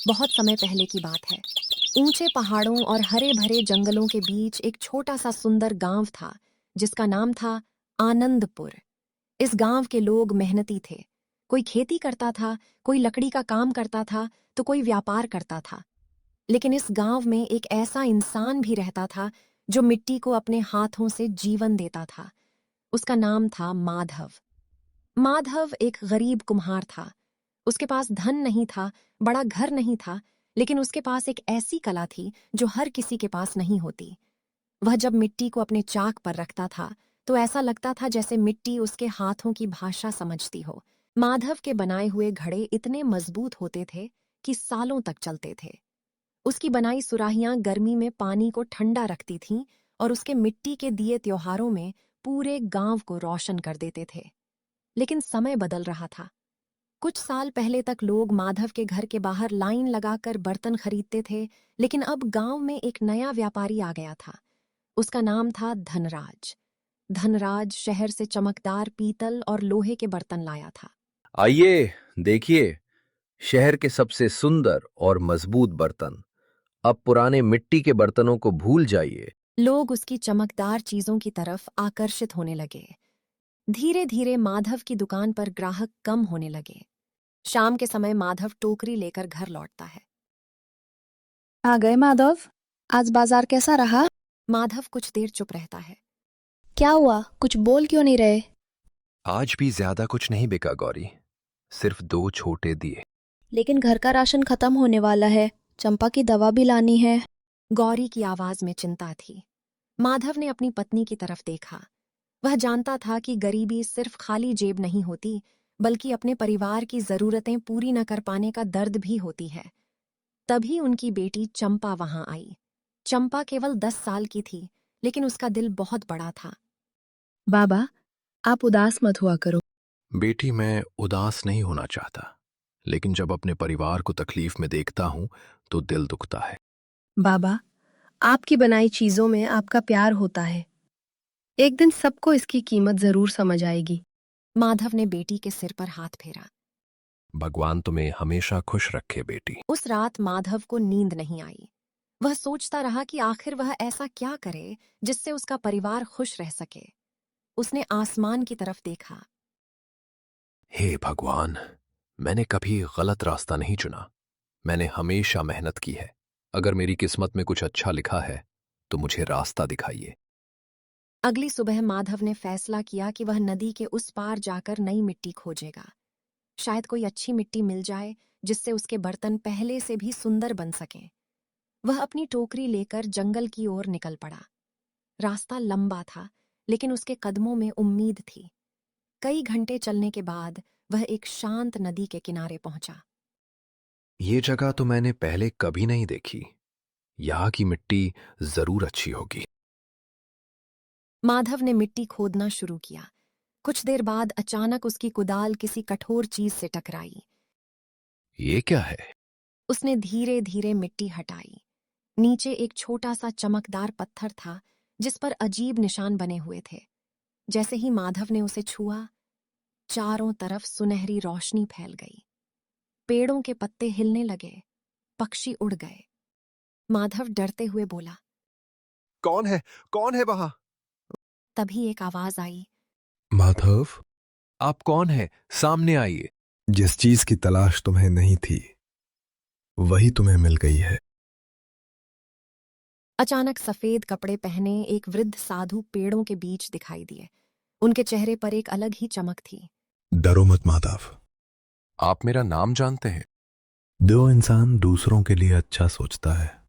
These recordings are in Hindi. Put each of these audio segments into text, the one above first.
बहुत समय पहले की बात है। ऊंचे पहाड़ों और हरे भरे जंगलों के बीच एक छोटा सा सुंदर गांव था जिसका नाम था आनंदपुर। इस गांव के लोग मेहनती थे। कोई खेती करता था, कोई लकड़ी का काम करता था, तो कोई व्यापार करता था। लेकिन इस गांव में एक ऐसा इंसान भी रहता था जो मिट्टी को अपने हाथों से जीवन देता था। उसका नाम था माधव। माधव एक गरीब कुम्हार था। उसके पास धन नहीं था, बड़ा घर नहीं था, लेकिन उसके पास एक ऐसी कला थी जो हर किसी के पास नहीं होती। वह जब मिट्टी को अपने चाक पर रखता था तो ऐसा लगता था जैसे मिट्टी उसके हाथों की भाषा समझती हो। माधव के बनाए हुए घड़े इतने मजबूत होते थे कि सालों तक चलते थे। उसकी बनाई सुराहियां गर्मी में पानी को ठंडा रखती थीं और उसके मिट्टी के दिए त्योहारों में पूरे गांव को रोशन कर देते थे। लेकिन समय बदल रहा था। कुछ साल पहले तक लोग माधव के घर के बाहर लाइन लगाकर बर्तन खरीदते थे, लेकिन अब गांव में एक नया व्यापारी आ गया था। उसका नाम था धनराज। धनराज शहर से चमकदार पीतल और लोहे के बर्तन लाया था। आइए, देखिए, शहर के सबसे सुंदर और मजबूत बर्तन। अब पुराने मिट्टी के बर्तनों को भूल जाइए। लोग उसकी चमकदार चीजों की तरफ आकर्षित होने लगे। धीरे धीरे माधव की दुकान पर ग्राहक कम होने लगे। शाम के समय माधव टोकरी लेकर घर लौटता है। आ गए माधव। आज बाजार कैसा रहा? माधव कुछ देर चुप रहता है। क्या हुआ, कुछ बोल क्यों नहीं रहे? आज भी ज्यादा कुछ नहीं बिका गौरी, सिर्फ 2 छोटे दिए। लेकिन घर का राशन खत्म होने वाला है, चंपा की दवा भी लानी है। गौरी की आवाज में चिंता थी। माधव ने अपनी पत्नी की तरफ देखा। वह जानता था कि गरीबी सिर्फ खाली जेब नहीं होती, बल्कि अपने परिवार की जरूरतें पूरी न कर पाने का दर्द भी होती है। तभी उनकी बेटी चंपा वहां आई। चंपा केवल 10 साल की थी, लेकिन उसका दिल बहुत बड़ा था। बाबा, आप उदास मत हुआ करो। बेटी, मैं उदास नहीं होना चाहता, लेकिन जब अपने परिवार को तकलीफ में देखता हूं तो दिल दुखता है। बाबा, आपकी बनाई चीजों में आपका प्यार होता है। एक दिन सबको इसकी कीमत जरूर समझ आएगी। माधव ने बेटी के सिर पर हाथ फेरा। भगवान तुम्हें हमेशा खुश रखे बेटी। उस रात माधव को नींद नहीं आई। वह सोचता रहा कि आखिर वह ऐसा क्या करे जिससे उसका परिवार खुश रह सके। उसने आसमान की तरफ देखा। हे भगवान, मैंने कभी गलत रास्ता नहीं चुना। मैंने हमेशा मेहनत की है। अगर मेरी किस्मत में कुछ अच्छा लिखा है तो मुझे रास्ता दिखाइए। अगली सुबह माधव ने फैसला किया कि वह नदी के उस पार जाकर नई मिट्टी खोजेगा। शायद कोई अच्छी मिट्टी मिल जाए जिससे उसके बर्तन पहले से भी सुंदर बन सकें। वह अपनी टोकरी लेकर जंगल की ओर निकल पड़ा। रास्ता लंबा था, लेकिन उसके कदमों में उम्मीद थी। कई घंटे चलने के बाद वह एक शांत नदी के किनारे पहुंचा। ये जगह तो मैंने पहले कभी नहीं देखी। यहाँ की मिट्टी जरूर अच्छी होगी। माधव ने मिट्टी खोदना शुरू किया। कुछ देर बाद अचानक उसकी कुदाल किसी कठोर चीज से टकराई। ये क्या है? उसने धीरे धीरे मिट्टी हटाई। नीचे एक छोटा सा चमकदार पत्थर था जिस पर अजीब निशान बने हुए थे। जैसे ही माधव ने उसे छुआ, चारों तरफ सुनहरी रोशनी फैल गई। पेड़ों के पत्ते हिलने लगे, पक्षी उड़ गए। माधव डरते हुए बोला। कौन है? कौन है वहां? तभी एक आवाज आई। माधव, आप कौन है? सामने आइए। जिस चीज की तलाश तुम्हें नहीं थी वही तुम्हें मिल गई है। अचानक सफेद कपड़े पहने एक वृद्ध साधु पेड़ों के बीच दिखाई दिए। उनके चेहरे पर एक अलग ही चमक थी। डरो मत माधव। आप मेरा नाम जानते हैं? जो इंसान दूसरों के लिए अच्छा सोचता है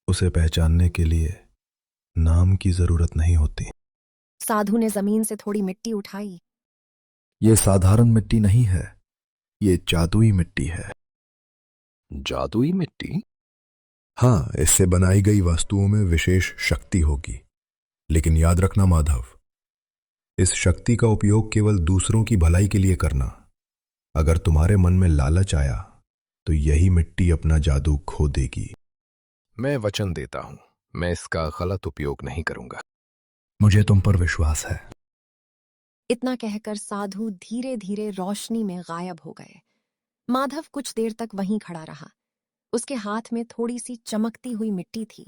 उसे पहचानने के लिए नाम की जरूरत नहीं होती। साधु ने जमीन से थोड़ी मिट्टी उठाई। ये साधारण मिट्टी नहीं है, ये जादुई मिट्टी है। जादुई मिट्टी? हाँ, इससे बनाई गई वस्तुओं में विशेष शक्ति होगी। लेकिन याद रखना माधव, इस शक्ति का उपयोग केवल दूसरों की भलाई के लिए करना। अगर तुम्हारे मन में लालच आया तो यही मिट्टी अपना जादू खो देगी। मैं वचन देता हूं, मैं इसका गलत उपयोग नहीं करूंगा। मुझे तुम पर विश्वास है। इतना कहकर साधु धीरे धीरे रोशनी में गायब हो गए। माधव कुछ देर तक वहीं खड़ा रहा। उसके हाथ में थोड़ी सी चमकती हुई मिट्टी थी।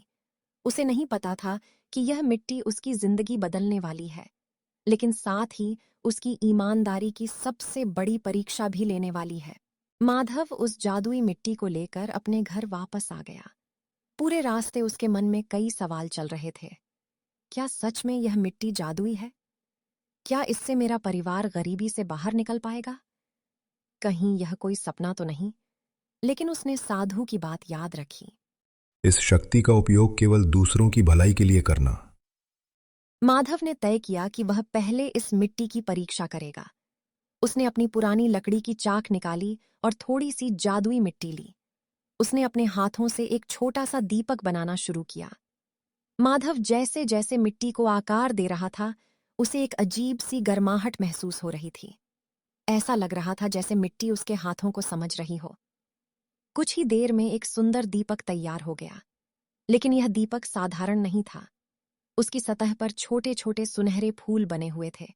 उसे नहीं पता था कि यह मिट्टी उसकी जिंदगी बदलने वाली है, लेकिन साथ ही उसकी ईमानदारी की सबसे बड़ी परीक्षा भी लेने वाली है। माधव उस जादुई मिट्टी को लेकर अपने घर वापस आ गया। पूरे रास्ते उसके मन में कई सवाल चल रहे थे। क्या सच में यह मिट्टी जादुई है? क्या इससे मेरा परिवार गरीबी से बाहर निकल पाएगा? कहीं यह कोई सपना तो नहीं? लेकिन उसने साधु की बात याद रखी। इस शक्ति का उपयोग केवल दूसरों की भलाई के लिए करना। माधव ने तय किया कि वह पहले इस मिट्टी की परीक्षा करेगा। उसने अपनी पुरानी लकड़ी की चाक निकाली और थोड़ी सी जादुई मिट्टी ली। उसने अपने हाथों से एक छोटा सा दीपक बनाना शुरू किया। माधव जैसे जैसे मिट्टी को आकार दे रहा था, उसे एक अजीब सी गर्माहट महसूस हो रही थी। ऐसा लग रहा था जैसे मिट्टी उसके हाथों को समझ रही हो। कुछ ही देर में एक सुंदर दीपक तैयार हो गया, लेकिन यह दीपक साधारण नहीं था। उसकी सतह पर छोटे छोटे सुनहरे फूल बने हुए थे।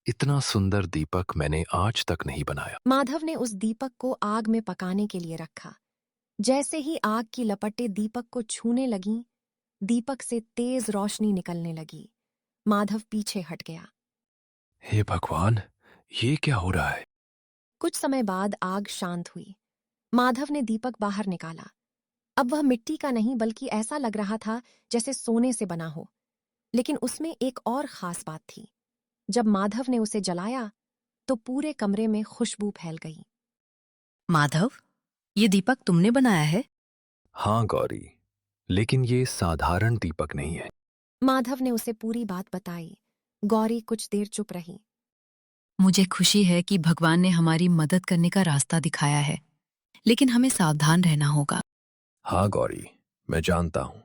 इतना सुंदर दीपक मैंने आज तक नहीं बनाया। माधव ने उस दीपक को आग में पकाने के लिए रखा। जैसे ही आग की लपटें दीपक को छूने लगीं, दीपक से तेज रोशनी निकलने लगी। माधव पीछे हट गया। हे भगवान, ये क्या हो रहा है? कुछ समय बाद आग शांत हुई। माधव ने दीपक बाहर निकाला। अब वह मिट्टी का नहीं बल्कि ऐसा लग रहा था जैसे सोने से बना हो। लेकिन उसमें एक और खास बात थी। जब माधव ने उसे जलाया तो पूरे कमरे में खुशबू फैल गई। माधव, ये दीपक तुमने बनाया है? हाँ गौरी, लेकिन ये साधारण दीपक नहीं है। माधव ने उसे पूरी बात बताई। गौरी कुछ देर चुप रही। मुझे खुशी है कि भगवान ने हमारी मदद करने का रास्ता दिखाया है, लेकिन हमें सावधान रहना होगा। हाँ गौरी, मैं जानता हूँ,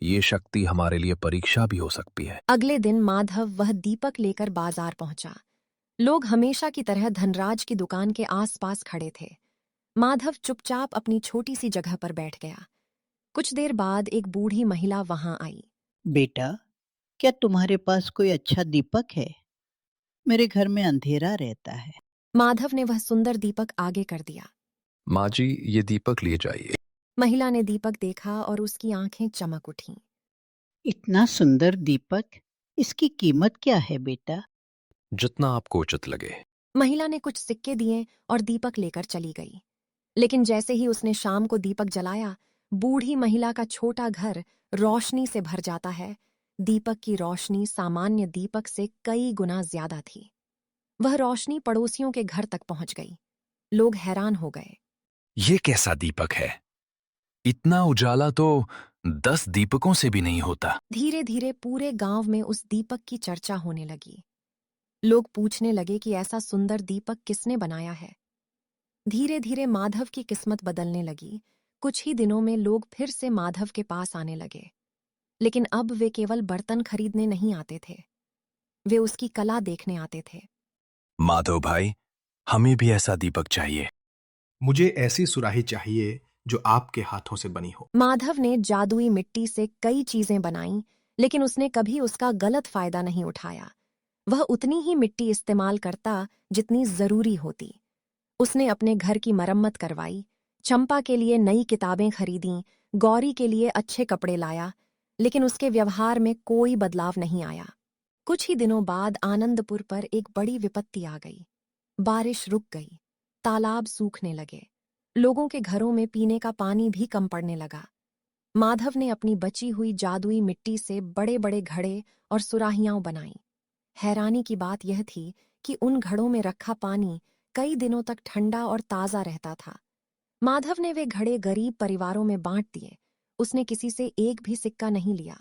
ये शक्ति हमारे लिए परीक्षा भी हो सकती है। अगले दिन माधव वह दीपक लेकर बाजार पहुंचा। लोग हमेशा की तरह धनराज की दुकान के आसपास खड़े थे। माधव चुपचाप अपनी छोटी सी जगह पर बैठ गया। कुछ देर बाद एक बूढ़ी महिला वहां आई। बेटा, क्या तुम्हारे पास कोई अच्छा दीपक है? मेरे घर में अंधेरा रहता है। माधव ने वह सुंदर दीपक आगे कर दिया। माँ जी, ये दीपक लिए जाइए। महिला ने दीपक देखा और उसकी आंखें चमक उठीं। इतना सुंदर दीपक, इसकी कीमत क्या है बेटा? जितना आपको उचित लगे। महिला ने कुछ सिक्के दिए और दीपक लेकर चली गई। लेकिन जैसे ही उसने शाम को दीपक जलाया, बूढ़ी महिला का छोटा घर रोशनी से भर जाता है। दीपक की रोशनी सामान्य दीपक से कई गुना ज्यादा थी। वह रोशनी पड़ोसियों के घर तक पहुंच गई। लोग हैरान हो गए। ये कैसा दीपक है? इतना उजाला तो 10 दीपकों से भी नहीं होता। धीरे धीरे पूरे गांव में उस दीपक की चर्चा होने लगी। लोग पूछने लगे कि ऐसा सुंदर दीपक किसने बनाया है। धीरे धीरे माधव की किस्मत बदलने लगी। कुछ ही दिनों में लोग फिर से माधव के पास आने लगे। लेकिन अब वे केवल बर्तन खरीदने नहीं आते थे, वे उसकी कला देखने आते थे। माधव भाई, हमें भी ऐसा दीपक चाहिए। मुझे ऐसी सुराही चाहिए जो आपके हाथों से बनी हो। माधव ने जादुई मिट्टी से कई चीजें बनाईं, लेकिन उसने कभी उसका गलत फायदा नहीं उठाया। वह उतनी ही मिट्टी इस्तेमाल करता जितनी जरूरी होती। उसने अपने घर की मरम्मत करवाई, चंपा के लिए नई किताबें खरीदीं, गौरी के लिए अच्छे कपड़े लाया, लेकिन उसके व्यवहार में कोई बदलाव नहीं आया। कुछ ही दिनों बाद आनंदपुर पर एक बड़ी विपत्ति आ गई। बारिश रुक गई, तालाब सूखने लगे, लोगों के घरों में पीने का पानी भी कम पड़ने लगा। माधव ने अपनी बची हुई जादुई मिट्टी से बड़े बड़े घड़े और सुराहियां बनाईं। हैरानी की बात यह थी कि उन घड़ों में रखा पानी कई दिनों तक ठंडा और ताज़ा रहता था। माधव ने वे घड़े गरीब परिवारों में बांट दिए। उसने किसी से एक भी सिक्का नहीं लिया।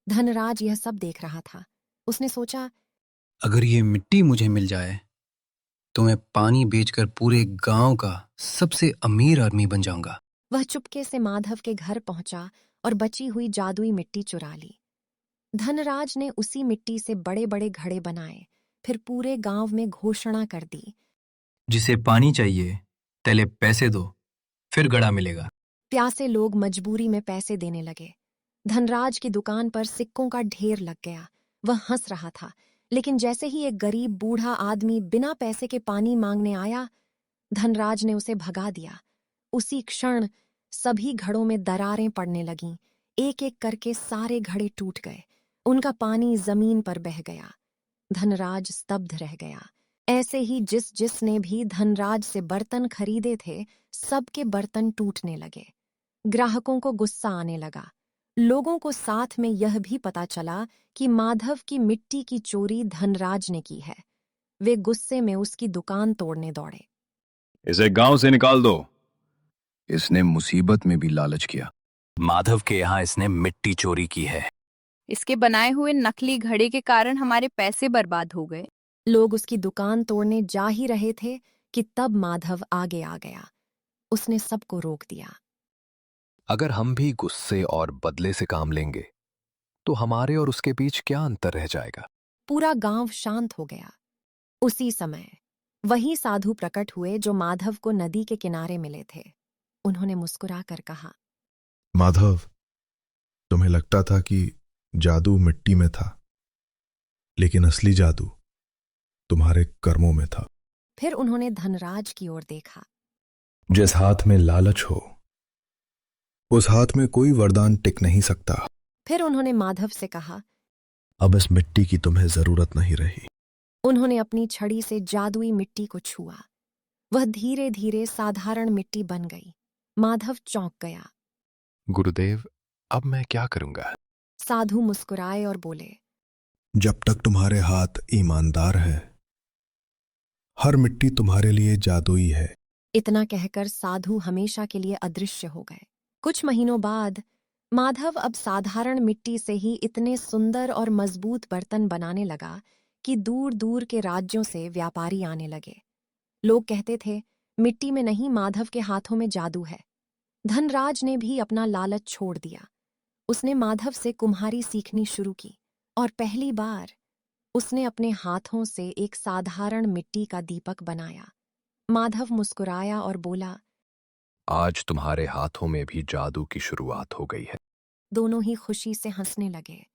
धनराज यह सब देख रहा था। उसने सोचा, अगर ये मिट्टी मुझे मिल जाए तो मैं पानी बेचकर पूरे गांव का सबसे अमीर आदमी बन जाऊंगा। वह चुपके से माधव के घर पहुंचा और बची हुई जादुई मिट्टी चुरा ली। धनराज ने उसी मिट्टी से बड़े बड़े घड़े बनाए, फिर पूरे गांव में घोषणा कर दी, जिसे पानी चाहिए पहले पैसे दो, फिर घड़ा मिलेगा। प्यासे लोग मजबूरी में पैसे देने लगे। धनराज की दुकान पर सिक्कों का ढेर लग गया। वह हंस रहा था, लेकिन जैसे ही एक गरीब बूढ़ा आदमी बिना पैसे के पानी मांगने आया, धनराज ने उसे भगा दिया। उसी क्षण सभी घड़ों में दरारें पड़ने लगीं। एक एक करके सारे घड़े टूट गए। उनका पानी जमीन पर बह गया। धनराज स्तब्ध रह गया। ऐसे ही जिस जिसने भी धनराज से बर्तन खरीदे थे, सबके बर्तन टूटने लगे। ग्राहकों को गुस्सा आने लगा। लोगों को साथ में यह भी पता चला कि माधव की मिट्टी की चोरी धनराज ने की है। वे गुस्से में उसकी दुकान तोड़ने दौड़े। इसे गांव से निकाल दो। इसने मुसीबत में भी लालच किया। माधव के यहाँ इसने मिट्टी चोरी की है। इसके बनाए हुए नकली घड़े के कारण हमारे पैसे बर्बाद हो गए। लोग उसकी दुकान तोड़ने जा ही रहे थे कि तब माधव आगे आ गया। उसने सबको रोक दिया। अगर हम भी गुस्से और बदले से काम लेंगे तो हमारे और उसके बीच क्या अंतर रह जाएगा। पूरा गांव शांत हो गया। उसी समय वही साधु प्रकट हुए जो माधव को नदी के किनारे मिले थे। उन्होंने मुस्कुराकर कहा, माधव, तुम्हें लगता था कि जादू मिट्टी में था, लेकिन असली जादू तुम्हारे कर्मों में था। फिर उन्होंने धनराज की ओर देखा। जिस हाथ में लालच हो, उस हाथ में कोई वरदान टिक नहीं सकता। फिर उन्होंने माधव से कहा, अब इस मिट्टी की तुम्हें जरूरत नहीं रही। उन्होंने अपनी छड़ी से जादुई मिट्टी को छुआ। वह धीरे धीरे साधारण मिट्टी बन गई। माधव चौंक गया। गुरुदेव, अब मैं क्या करूंगा। साधु मुस्कुराए और बोले, जब तक तुम्हारे हाथ ईमानदार है, हर मिट्टी तुम्हारे लिए जादुई है। इतना कहकर साधु हमेशा के लिए अदृश्य हो गए। कुछ महीनों बाद माधव अब साधारण मिट्टी से ही इतने सुंदर और मजबूत बर्तन बनाने लगा कि दूर दूर के राज्यों से व्यापारी आने लगे। लोग कहते थे, मिट्टी में नहीं, माधव के हाथों में जादू है। धनराज ने भी अपना लालच छोड़ दिया। उसने माधव से कुम्हारी सीखनी शुरू की और पहली बार उसने अपने हाथों से एक साधारण मिट्टी का दीपक बनाया। माधव मुस्कुराया और बोला, आज तुम्हारे हाथों में भी जादू की शुरुआत हो गई है। दोनों ही खुशी से हंसने लगे।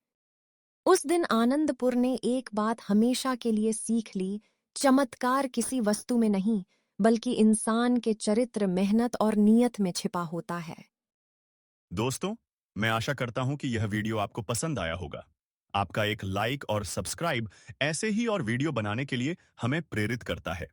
उस दिन आनंदपुर ने एक बात हमेशा के लिए सीख ली, चमत्कार किसी वस्तु में नहीं, बल्कि इंसान के चरित्र, मेहनत और नीयत में छिपा होता है। दोस्तों, मैं आशा करता हूं कि यह वीडियो आपको पसंद आया होगा। आपका एक लाइक और सब्सक्राइब ऐसे ही और वीडियो बनाने के लिए हमें प्रेरित करता है।